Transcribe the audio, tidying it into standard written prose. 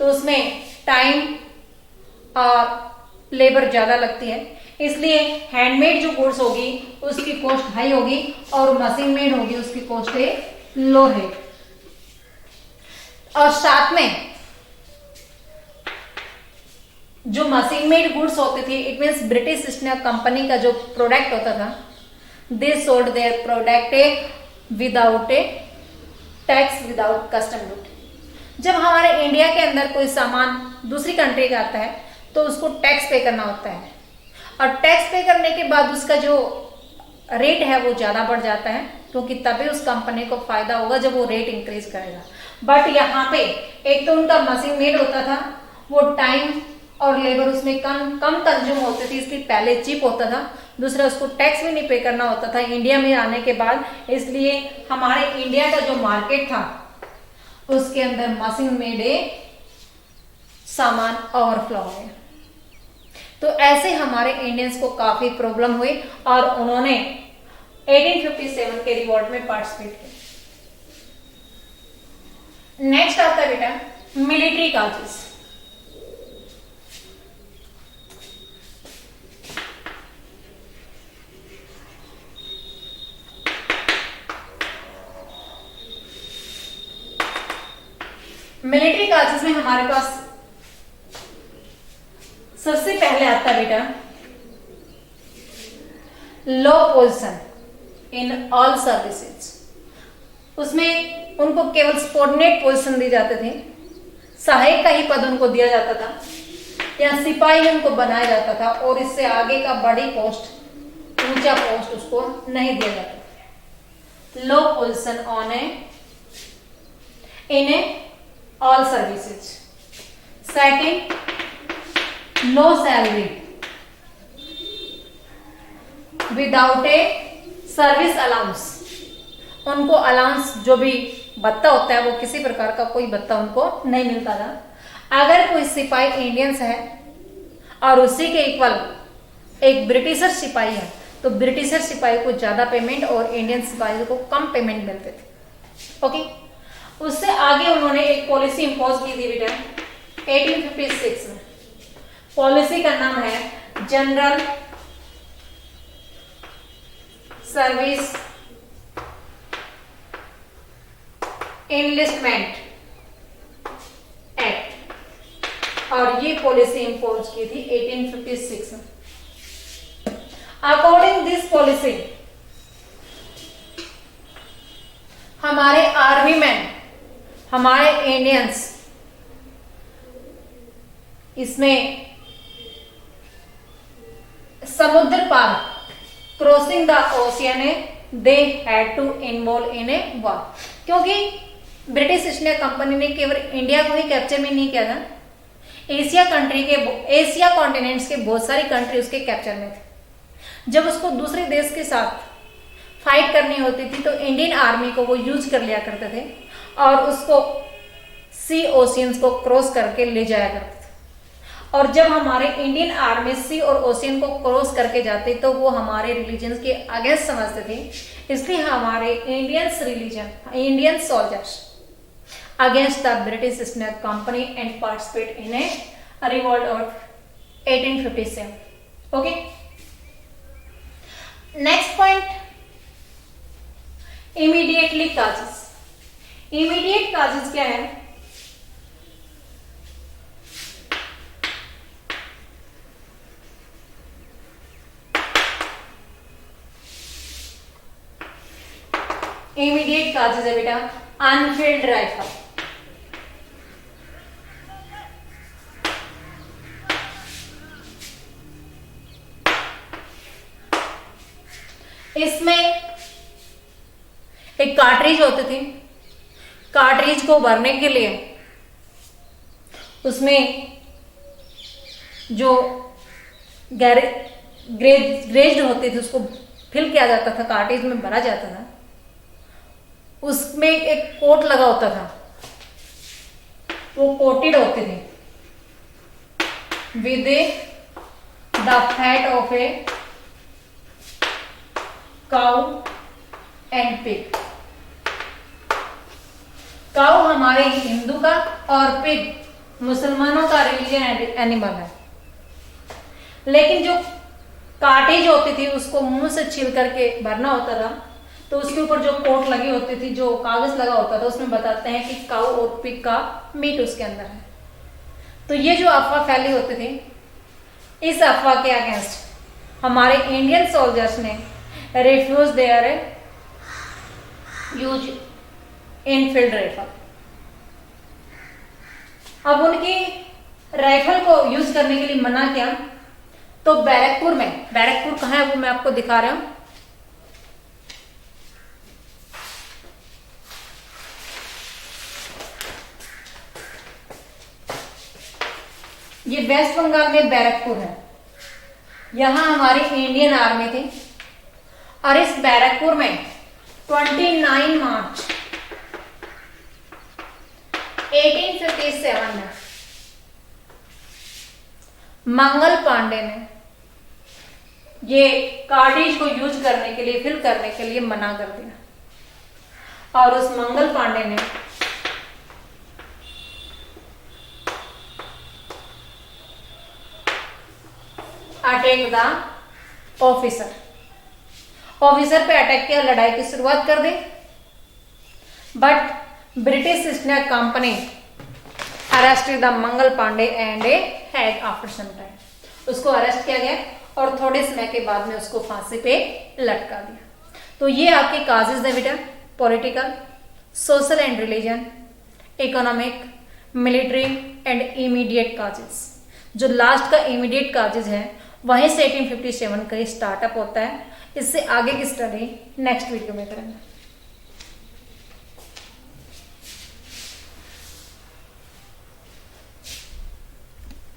तो उसमें टाइम और लेबर ज्यादा लगती है, इसलिए हैंडमेड जो गुड्स होगी उसकी कॉस्ट हाई होगी और मशीन मेड होगी उसकी कॉस्ट लो है। और साथ में जो मशीन मेड गुड्स होती थी, it means British East India company का जो प्रोडक्ट होता था, they sold their product without A tax, without custom duty. जब हमारे इंडिया के अंदर कोई सामान दूसरी कंट्री का आता है तो उसको टैक्स पे करना होता है, और टैक्स पे करने के बाद उसका जो रेट है वो ज्यादा बढ़ जाता है, क्योंकि तभी उस कंपनी को फायदा होगा जब वो रेट इंक्रीज करेगा। बट यहाँ पे एक तो उनका मशीन मेड होता था, वो टाइम और लेबर उसमें कम कंज्यूम होती थी, इसलिए पहले चीप होता था। दूसरा, उसको टैक्स भी नहीं पे करना होता था इंडिया में आने के बाद, इसलिए हमारे इंडिया का जो मार्केट था उसके अंदर मशीन मेड सामान ओवरफ्लो है। तो ऐसे हमारे इंडियंस को काफी प्रॉब्लम हुई और उन्होंने 1857 के रिवॉल्ट में पार्टिसिपेट किया। नेक्स्ट आता है बेटा मिलिट्री कॉजेस। मिलिट्री कॉजेस में हमारे पास सबसे पहले आता है बेटा लो पोजीशन इन ऑल सर्विसेज। उसमें उनको केवल सबऑर्डिनेट पोजीशन दी जाते थे, सहायक का ही पद उनको दिया जाता था या सिपाही उनको बनाया जाता था, और इससे आगे का बड़ी पोस्ट, ऊंचा पोस्ट उसको नहीं दिया जाता। Low position on in all services. Second, low salary without a service allowance. उनको अलाउंस जो भी भत्ता होता है वो किसी प्रकार का कोई भत्ता उनको नहीं मिलता था। अगर कोई सिपाही इंडियंस है और उसी के इक्वल एक ब्रिटिशर सिपाही है तो ब्रिटिशर सिपाही को ज्यादा पेमेंट और इंडियन सिपाही को कम पेमेंट मिलते थे। ओके, उससे आगे उन्होंने एक पॉलिसी इंपोज की थी बेटा 1856 में। पॉलिसी का नाम है जनरल सर्विस एनलिस्टमेंट एक्ट, और ये पॉलिसी इंपोज की थी 1856 में। अकॉर्डिंग दिस पॉलिसी हमारे आर्मी मैन, हमारे इंडियंस इसमें समुद्र पार crossing the ocean they had to involve in a war. क्योंकि ब्रिटिश ईस्ट इंडिया कंपनी ने केवल इंडिया को ही कैप्चर में नहीं किया था, एशिया कॉन्टिनेंट्स के बहुत सारी कंट्री उसके कैप्चर में थे। जब उसको दूसरे देश के साथ फाइट करनी होती थी तो इंडियन आर्मी को वो यूज कर लिया करते थे और उसको सी ओशियंस को क्रॉस करके ले जाया करते थे। और जब हमारे इंडियन आर्मी सी और ओशियन को क्रॉस करके जाते तो वो हमारे रिलीजन के अगेंस्ट समझते थे, इसलिए हमारे Indian soldiers against the British East India company and participate in A revolt of 1857। Okay, next point, immediately causes. Immediate causes क्या है? इमीडिएट काजेस है बेटा अनफील्ड राइफल। इसमें एक कार्ट्रिज होती थी, कार्ट्रिज को भरने के लिए उसमें जो ग्रेज्ड होती थी उसको फिल किया जाता था, कार्ट्रिज में भरा जाता था। उसमें एक कोट लगा होता था, वो कोटेड होते थे with the fat of a cow and pig. Cow हमारे हिंदू का और पिग मुसलमानों का रिलीजन एनिमल है, लेकिन जो कार्टेज होती थी उसको मुंह से छील करके भरना होता था, तो उसके ऊपर जो कोट लगी होती थी, जो कागज लगा होता था, उसमें बताते हैं कि काऊ और पिग का मीट उसके अंदर है। तो ये जो अफवाह फैली होती थी, इस अफवाह के अगेंस्ट हमारे इंडियन सोल्जर्स ने refuse their use in field rifle. अब उनकी राइफल को यूज करने के लिए मना किया, तो बैरकपुर में, बैरकपुर कहाँ है वो मैं आपको दिखा रहा हूं। ये वेस्ट बंगाल में बैरकपुर है, यहां हमारी इंडियन आर्मी थी, और इस बैरकपुर में 29 मार्च 1857 में मंगल पांडे ने ये कार्टेज को यूज करने के लिए, फिल करने के लिए मना कर दिया, और उस मंगल पांडे ने अटैक द ऑफिसर, ऑफिसर पे अटैक किया, लड़ाई की शुरुआत कर दी। But British East India Company arrested the Mangal Pandey and a hang after some time, उसको अरेस्ट किया गया और थोड़े समय के बाद में उसको फांसी पे लटका दिया। तो ये आपके काजेज है बेटा, political, social and religion, economic, military and immediate causes. जो लास्ट का इमीडिएट काजेज है वहीं से 1857 का स्टार्टअप होता है। इससे आगे की स्टडी नेक्स्ट वीडियो में करेंगे।